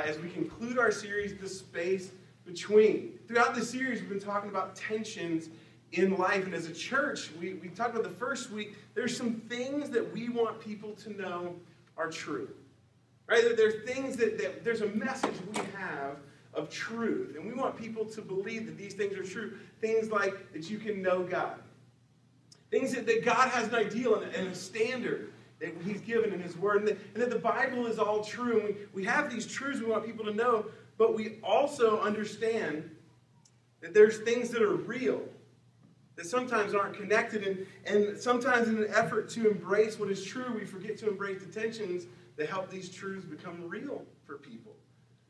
as we conclude our series, The Space Between. Throughout this series, we've been talking about tensions in life. And as a church, we talked about the first week, there's some things that we want people to know are true. Right? There's things that there's a message we have of truth. And we want people to believe that these things are true. Things like that you can know God. Things that God has an ideal and a standard that He's given in His Word. And that the Bible is all true. And we have these truths we want people to know. But we also understand that there's things that are real, that sometimes aren't connected. And sometimes in an effort to embrace what is true, we forget to embrace the tensions that help these truths become real for people.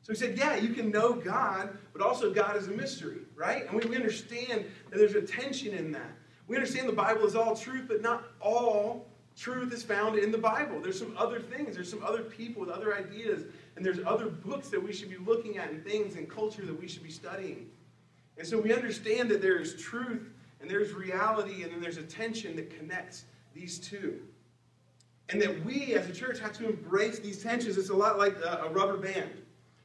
So he said, yeah, you can know God, but also God is a mystery, right? And we understand that there's a tension in that. We understand the Bible is all truth, but not all truth is found in the Bible. There's some other things. There's some other people with other ideas. And there's other books that we should be looking at and things and culture that we should be studying. And so we understand that there is truth and there's reality and then there's a tension that connects these two. And that we as a church have to embrace these tensions. It's a lot like a rubber band.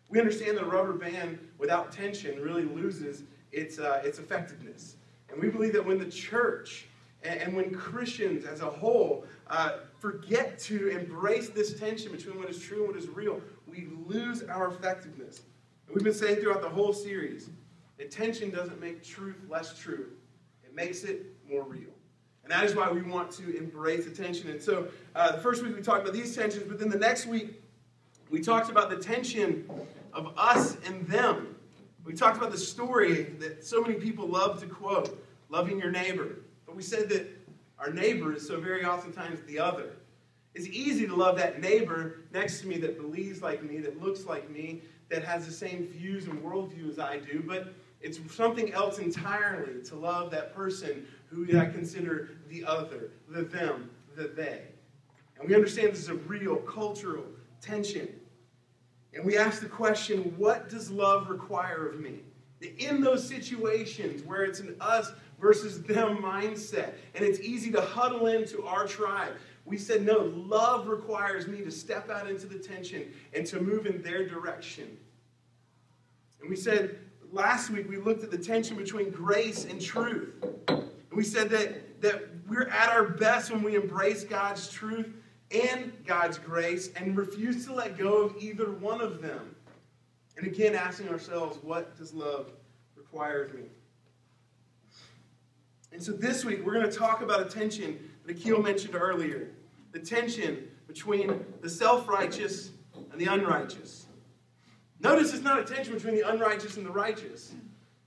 We understand that a rubber band without tension really loses its effectiveness. And we believe that when the church and when Christians as a whole forget to embrace this tension between what is true and what is real, we lose our effectiveness. And we've been saying throughout the whole series that tension doesn't make truth less true. It makes it more real. And that is why we want to embrace the tension. And so the first week we talked about these tensions, but then the next week we talked about the tension of us and them. We talked about the story that so many people love to quote, loving your neighbor. But we said that our neighbor is so very oftentimes the other. It's easy to love that neighbor next to me that believes like me, that looks like me, that has the same views and worldview as I do, but it's something else entirely to love that person who I consider the other, the them, the they. And we understand this is a real cultural tension. And we ask the question, what does love require of me? In those situations where it's an us versus them mindset, and it's easy to huddle into our tribe, we said, no, love requires me to step out into the tension and to move in their direction. And we said, last week we looked at the tension between grace and truth. And we said that we're at our best when we embrace God's truth and God's grace and refuse to let go of either one of them. And again, asking ourselves, what does love require of me? And so this week, we're going to talk about a tension that Akil mentioned earlier. The tension between the self-righteous and the unrighteous. Notice it's not a tension between the unrighteous and the righteous.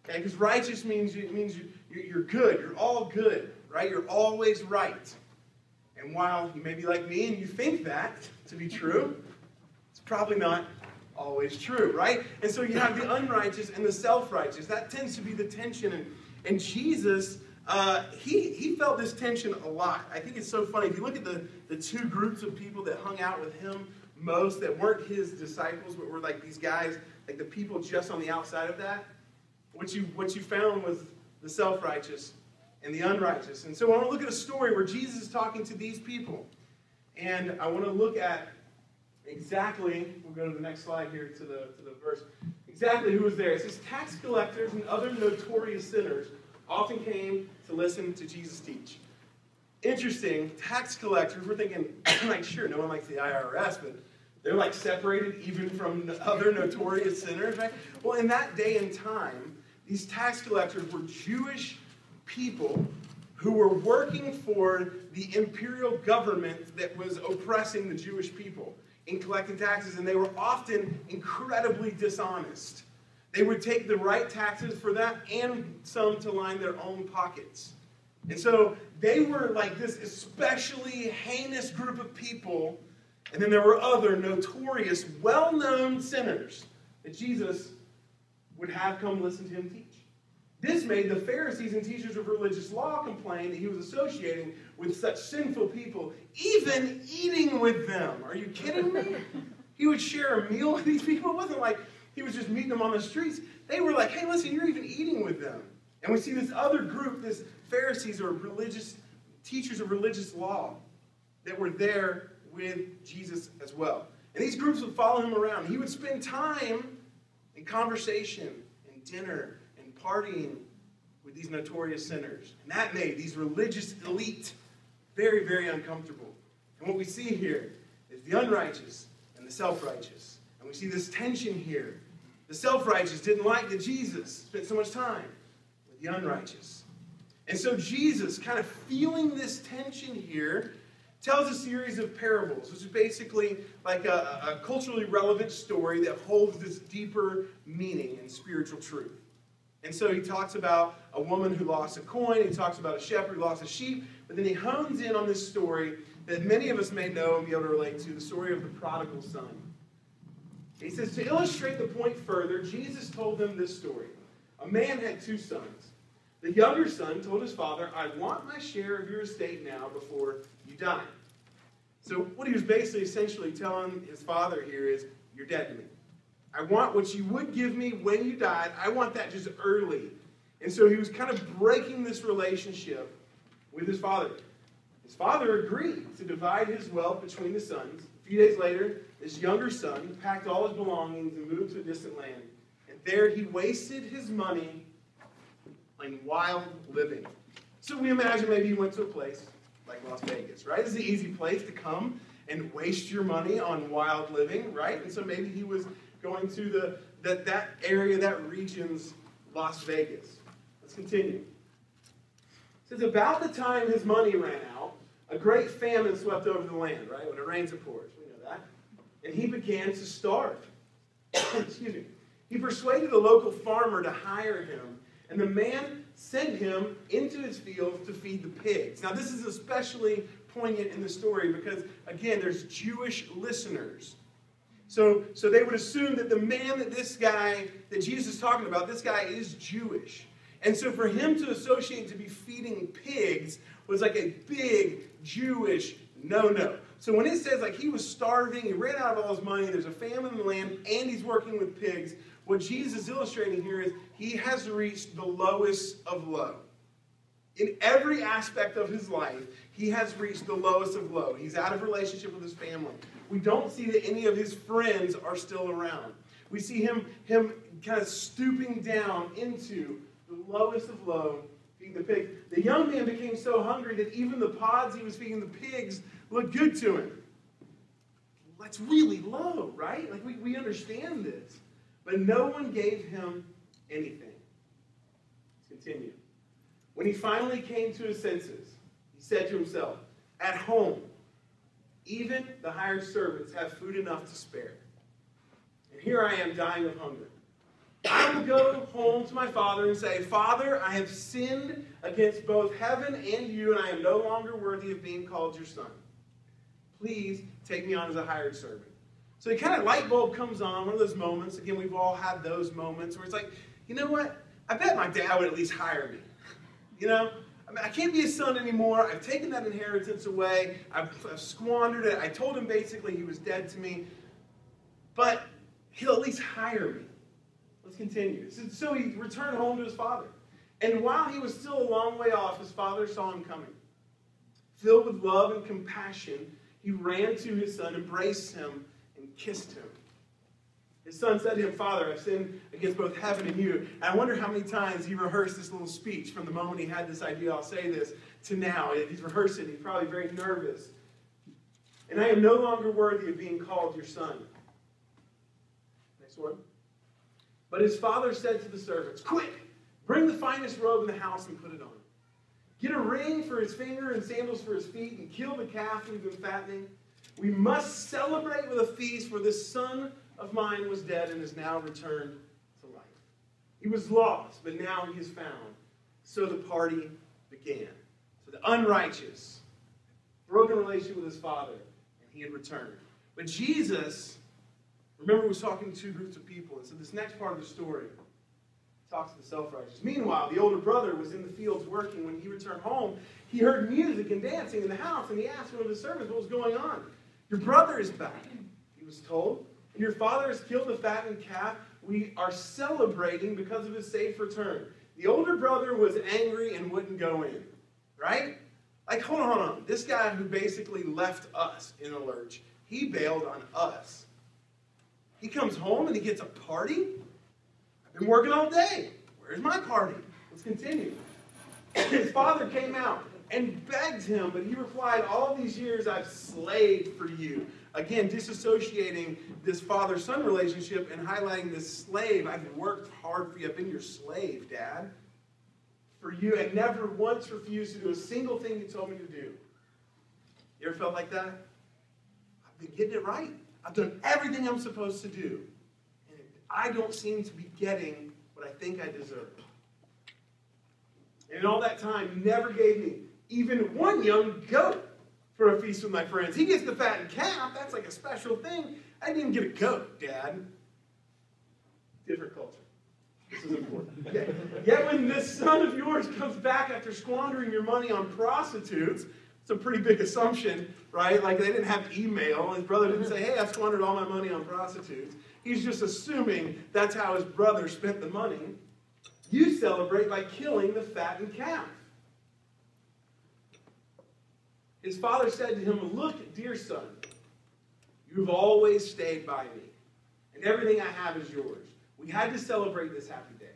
Okay? Because righteous means you're good. You're all good, right? You're always right. And while you may be like me and you think that to be true, it's probably not always true, right? And so you have the unrighteous and the self-righteous. That tends to be the tension. And Jesus, he felt this tension a lot. I think it's so funny. If you look at the two groups of people that hung out with him most, that weren't his disciples, but were like these guys, like the people just on the outside of that, what you found was the self-righteous and the unrighteous. And so I want to look at a story where Jesus is talking to these people. And I want to look at exactly, we'll go to the next slide here to the verse, exactly who was there. It says, tax collectors and other notorious sinners often came to listen to Jesus teach. Interesting, tax collectors, we're thinking, like, sure, no one likes the IRS, but they're like separated even from other notorious sinners, right? Well, in that day and time, these tax collectors were Jewish people who were working for the imperial government that was oppressing the Jewish people in collecting taxes, and they were often incredibly dishonest. They would take the right taxes for that and some to line their own pockets. And so they were like this especially heinous group of people, and then there were other notorious, well-known sinners that Jesus would have come listen to him teach. This made the Pharisees and teachers of religious law complain that he was associating with such sinful people, even eating with them. Are you kidding me? He would share a meal with these people. It wasn't like he was just meeting them on the streets. They were like, hey, listen, you're even eating with them. And we see this other group, this Pharisees or religious teachers of religious law that were there with Jesus as well. And these groups would follow him around. He would spend time in conversation and dinner and partying with these notorious sinners. And that made these religious elite very, very uncomfortable. And what we see here is the unrighteous and the self-righteous. And we see this tension here. The self-righteous didn't like that Jesus spent so much time with the unrighteous. And so Jesus, kind of feeling this tension here, tells a series of parables, which is basically like a culturally relevant story that holds this deeper meaning and spiritual truth. And so he talks about a woman who lost a coin. He talks about a shepherd who lost a sheep. But then he hones in on this story that many of us may know and be able to relate to, the story of the prodigal son. He says, to illustrate the point further, Jesus told them this story. A man had 2 sons. The younger son told his father, I want my share of your estate now before you die. So what he was basically essentially telling his father here is, you're dead to me. I want what you would give me when you died. I want that just early. And so he was kind of breaking this relationship with his father. His father agreed to divide his wealth between the sons. A few days later, this younger son packed all his belongings and moved to a distant land. And there he wasted his money on wild living. So we imagine maybe he went to a place like Las Vegas, right? This is an easy place to come and waste your money on wild living, right? And so maybe he was going to that area, that region's Las Vegas. Let's continue. It says, about the time his money ran out, a great famine swept over the land, right? When it rains, it pours. We know that. And he began to starve. Excuse me. He persuaded a local farmer to hire him, and the man sent him into his fields to feed the pigs. Now, this is especially poignant in the story because, again, there's Jewish listeners. So they would assume that the man that Jesus is talking about, this guy is Jewish. And so for him to associate to be feeding pigs was like a big Jewish no-no. So when it says like he was starving, he ran out of all his money, there's a famine in the land, and he's working with pigs, what Jesus is illustrating here is he has reached the lowest of low. In every aspect of his life, he has reached the lowest of low. He's out of relationship with his family. We don't see that any of his friends are still around. We see him kind of stooping down into the lowest of low, feeding the pigs. The young man became so hungry that even the pods he was feeding the pigs looked good to him. That's really low, right? Like we understand this. But no one gave him anything. Let's continue. When he finally came to his senses, he said to himself, at home, even the hired servants have food enough to spare. And here I am dying of hunger. I will go home to my father and say, Father, I have sinned against both heaven and you, and I am no longer worthy of being called your son. Please take me on as a hired servant. So the kind of light bulb comes on, one of those moments. Again, we've all had those moments where it's like, you know what? I bet my dad would at least hire me. You know? I mean, I can't be his son anymore. I've taken that inheritance away. I've squandered it. I told him basically he was dead to me. But he'll at least hire me. Let's continue. So he returned home to his father. And while he was still a long way off, his father saw him coming. Filled with love and compassion, he ran to his son, embraced him, and kissed him. His son said to him, Father, I've sinned against both heaven and you. And I wonder how many times he rehearsed this little speech from the moment he had this idea, I'll say this, to now. He's rehearsed it. He's probably very nervous. And I am no longer worthy of being called your son. Next one. But his father said to the servants, quick, bring the finest robe in the house and put it on. Get a ring for his finger and sandals for his feet, and kill the calf we've been fattening. We must celebrate with a feast, for this son of mine was dead and is now returned to life. He was lost, but now he is found. So the party began. So the unrighteous, broken relationship with his father, and he had returned. But Jesus, remember, was talking to two groups of people. And so this next part of the story talks to the self-righteous. Meanwhile, the older brother was in the fields working. When he returned home, he heard music and dancing in the house, and he asked one of his servants what was going on. Your brother is back, he was told. And your father has killed the fattened calf. We are celebrating because of his safe return. The older brother was angry and wouldn't go in. Right? Like, hold on. This guy who basically left us in a lurch, he bailed on us. He comes home and he gets a party. I've been working all day. Where's my party? Let's continue. His father came out and begged him, but he replied, all these years I've slaved for you. Again, disassociating this father-son relationship and highlighting this slave. I've worked hard for you. I've been your slave, Dad, for you, and never once refused to do a single thing you told me to do. You ever felt like that? I've been getting it right. I've done everything I'm supposed to do. And I don't seem to be getting what I think I deserve. And in all that time, you never gave me even one young goat for a feast with my friends. He gets the fattened calf. That's like a special thing. I didn't even get a goat, Dad. Different culture. This is important. Okay. Yet when this son of yours comes back after squandering your money on prostitutes, it's a pretty big assumption, right? Like they didn't have email. His brother didn't say, hey, I squandered all my money on prostitutes. He's just assuming that's how his brother spent the money. You celebrate by killing the fattened calf. His father said to him, look, dear son, you've always stayed by me, and everything I have is yours. We had to celebrate this happy day,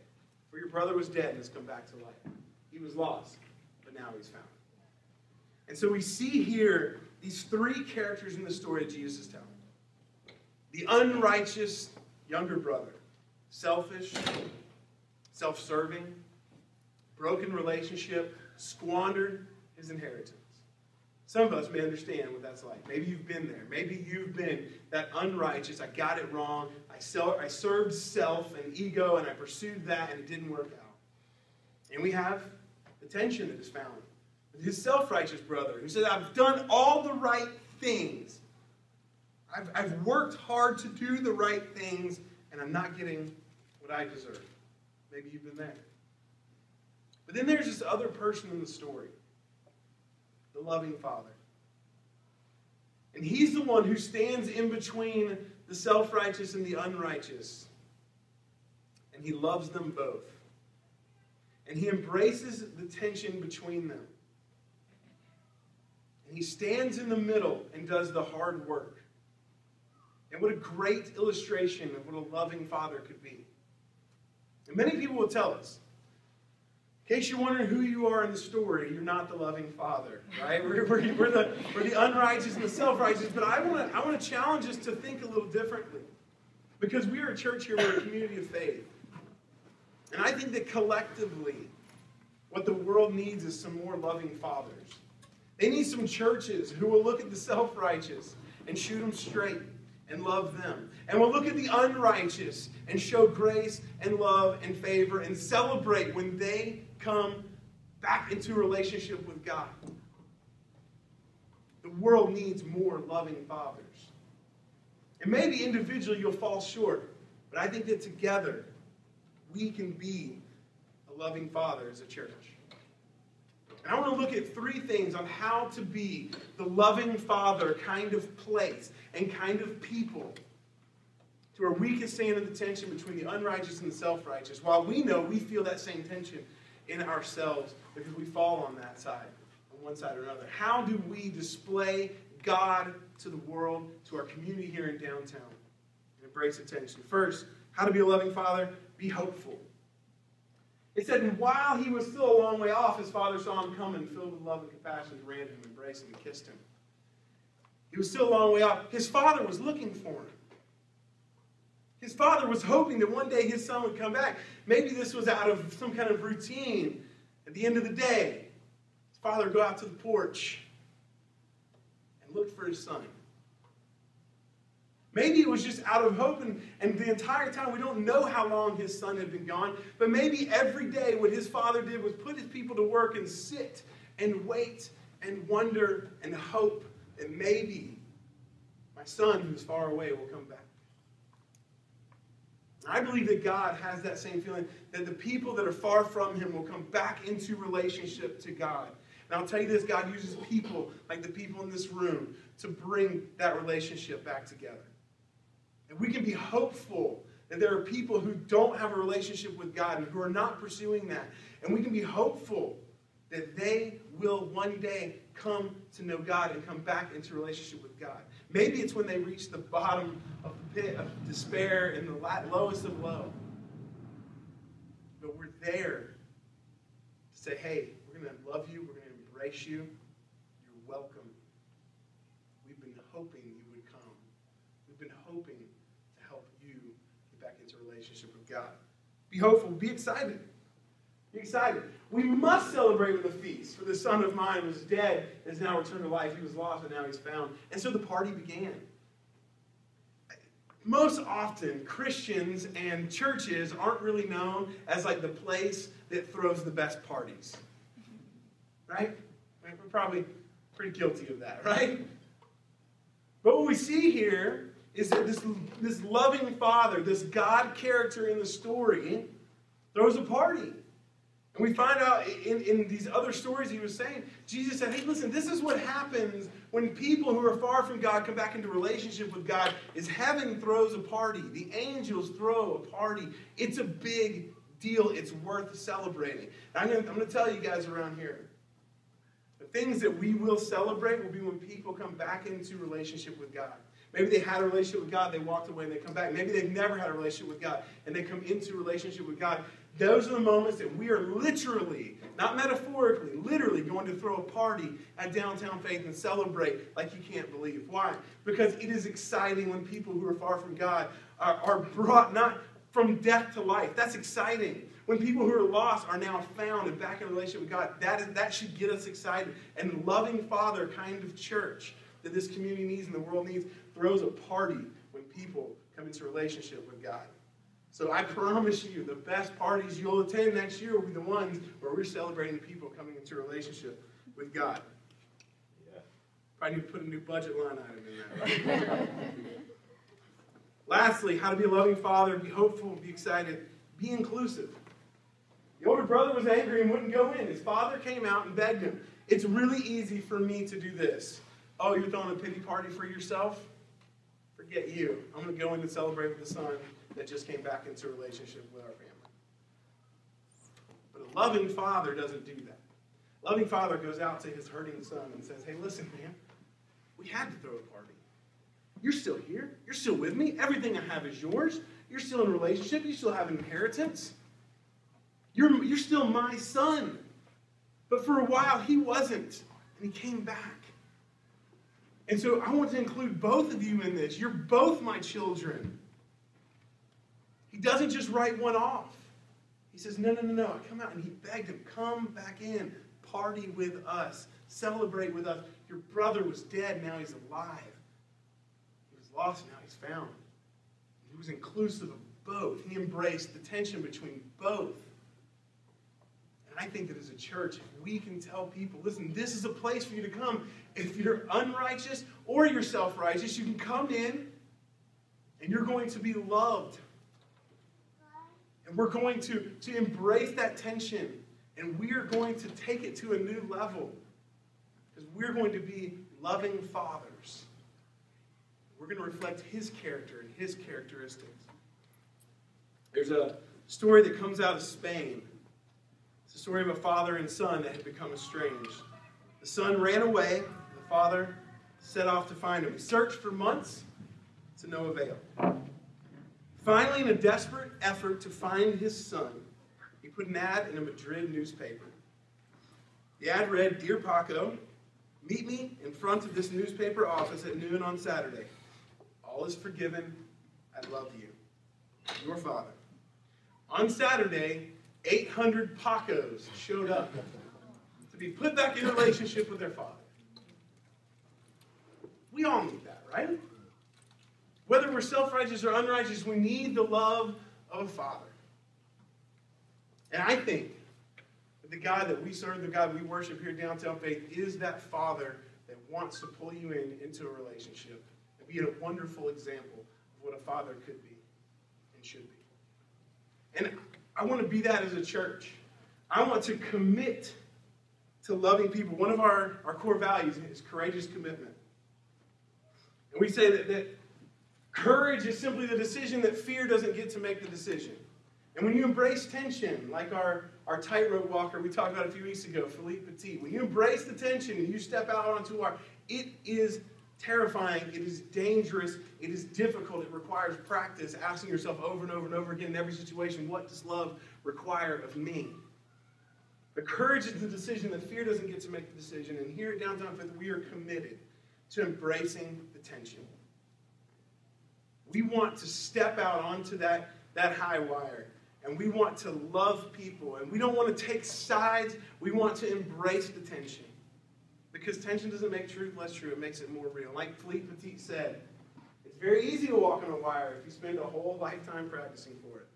for your brother was dead and has come back to life. He was lost, but now he's found. And so we see here these three characters in the story that Jesus is telling. The unrighteous younger brother, selfish, self-serving, broken relationship, squandered his inheritance. Some of us may understand what that's like. Maybe you've been there. Maybe you've been that unrighteous. I got it wrong. I served self and ego, and I pursued that, and it didn't work out. And we have the tension that is found with his self-righteous brother, who said, I've done all the right things. I've worked hard to do the right things, and I'm not getting what I deserve. Maybe you've been there. But then there's this other person in the story. The loving Father. And he's the one who stands in between the self-righteous and the unrighteous. And he loves them both. And he embraces the tension between them. And he stands in the middle and does the hard work. And what a great illustration of what a loving Father could be. And many people will tell us, in case you're wondering who you are in the story, you're not the loving Father, right? We're the unrighteous and the self-righteous. But I want to challenge us to think a little differently. Because we are a church here, we're a community of faith. And I think that collectively, what the world needs is some more loving fathers. They need some churches who will look at the self-righteous and shoot them straight and love them. And will look at the unrighteous and show grace and love and favor and celebrate when they come back into a relationship with God. The world needs more loving fathers. And maybe individually you'll fall short, but I think that together we can be a loving father as a church. And I want to look at three things on how to be the loving father kind of place and kind of people to where we can stand in the tension between the unrighteous and the self-righteous, while we know we feel that same tension in ourselves because we fall on that side, on one side or another. How do we display God to the world, to our community here in downtown, and embrace attention? First, how to be a loving father? Be hopeful. It said, and while he was still a long way off, his father saw him coming, filled with love and compassion, ran to him, embraced him, and kissed him. He was still a long way off. His father was looking for him. His father was hoping that one day his son would come back. Maybe this was out of some kind of routine. At the end of the day, his father would go out to the porch and look for his son. Maybe it was just out of hope, and the entire time, we don't know how long his son had been gone, but maybe every day what his father did was put his people to work and sit and wait and wonder and hope that maybe my son who's far away will come back. I believe that God has that same feeling, that the people that are far from him will come back into relationship to God. And I'll tell you this, God uses people like the people in this room to bring that relationship back together. And we can be hopeful that there are people who don't have a relationship with God and who are not pursuing that. And we can be hopeful that they will one day come to know God and come back into relationship with God. Maybe it's when they reach the bottom of the pit of despair and the lowest of low. But we're there to say, hey, we're going to love you. We're going to embrace you. You're welcome. We've been hoping you would come. We've been hoping to help you get back into a relationship with God. Be hopeful. Be excited. Be excited. We must celebrate with a feast. For the son of mine was dead, and is now returned to life. He was lost, and now he's found. And so the party began. Most often, Christians and churches aren't really known as like the place that throws the best parties. Right? We're probably pretty guilty of that, right? But what we see here is that this loving father, this God character in the story, throws a party. And we find out in these other stories he was saying, Jesus said, hey, listen, this is what happens when people who are far from God come back into relationship with God, is heaven throws a party. The angels throw a party. It's a big deal. It's worth celebrating. And I'm going to tell you guys around here, the things that we will celebrate will be when people come back into relationship with God. Maybe they had a relationship with God, they walked away, and they come back. Maybe they've never had a relationship with God, and they come into a relationship with God. Those are the moments that we are literally, not metaphorically, literally going to throw a party at Downtown Faith and celebrate like you can't believe. Why? Because it is exciting when people who are far from God are brought not from death to life. That's exciting. When people who are lost are now found and back in a relationship with God, that should get us excited. And loving Father kind of church that this community needs and the world needs throws a party when people come into a relationship with God. So I promise you, the best parties you'll attend next year will be the ones where we're celebrating people coming into a relationship with God. Yeah. Probably need to put a new budget line item in there. Right? Lastly, how to be a loving father, be hopeful, be excited, be inclusive. The older brother was angry and wouldn't go in. His father came out and begged him. It's really easy for me to do this. Oh, you're throwing a pity party for yourself? Forget you. I'm going to go in and celebrate with the son that just came back into a relationship with our family. But a loving father doesn't do that. A loving father goes out to his hurting son and says, hey, listen, man, we had to throw a party. You're still here. You're still with me. Everything I have is yours. You're still in a relationship. You still have an inheritance. You're still my son. But for a while, he wasn't. And he came back. And so I want to include both of you in this. You're both my children. He doesn't just write one off. He says, no. I come out, and he begged him, come back in, party with us, celebrate with us. Your brother was dead, now he's alive. He was lost, now he's found. He was inclusive of both. He embraced the tension between both. And I think that as a church, if we can tell people, listen, this is a place for you to come. If you're unrighteous or you're self-righteous, you can come in and you're going to be loved. And we're going to embrace that tension. And we are going to take it to a new level. Because we're going to be loving fathers. We're going to reflect his character and his characteristics. There's a story that comes out of Spain. It's the story of a father and son that had become estranged. The son ran away. The father set off to find him. He searched for months to no avail. Finally, in a desperate effort to find his son, he put an ad in a Madrid newspaper. The ad read, Dear Paco, meet me in front of this newspaper office at noon on Saturday. All is forgiven. I love you. Your father. On Saturday, 800 Pacos showed up to be put back in a relationship with their father. We all need that, right? Whether we're self-righteous or unrighteous, we need the love of a father. And I think that the God that we serve, the God we worship here at Downtown Faith, is that father that wants to pull you into a relationship and be a wonderful example of what a father could be and should be. And I want to be that as a church. I want to commit to loving people. One of our core values is courageous commitment. And we say that courage is simply the decision that fear doesn't get to make the decision. And when you embrace tension, like our tightrope walker we talked about a few weeks ago, Philippe Petit, when you embrace the tension and you step out onto it is terrifying, it is dangerous, it is difficult, it requires practice, asking yourself over and over and over again in every situation, what does love require of me? The courage is the decision, the fear doesn't get to make the decision, and here at Downtown Fifth, we are committed to embracing the tension. We want to step out onto that high wire, and we want to love people, and we don't want to take sides, we want to embrace the tension. Because tension doesn't make truth less true, it makes it more real. Like Fleet Petit said, it's very easy to walk on a wire if you spend a whole lifetime practicing for it.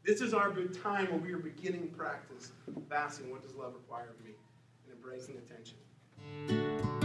This is our good time where we are beginning practice of asking, what does love require of me? And embracing the tension.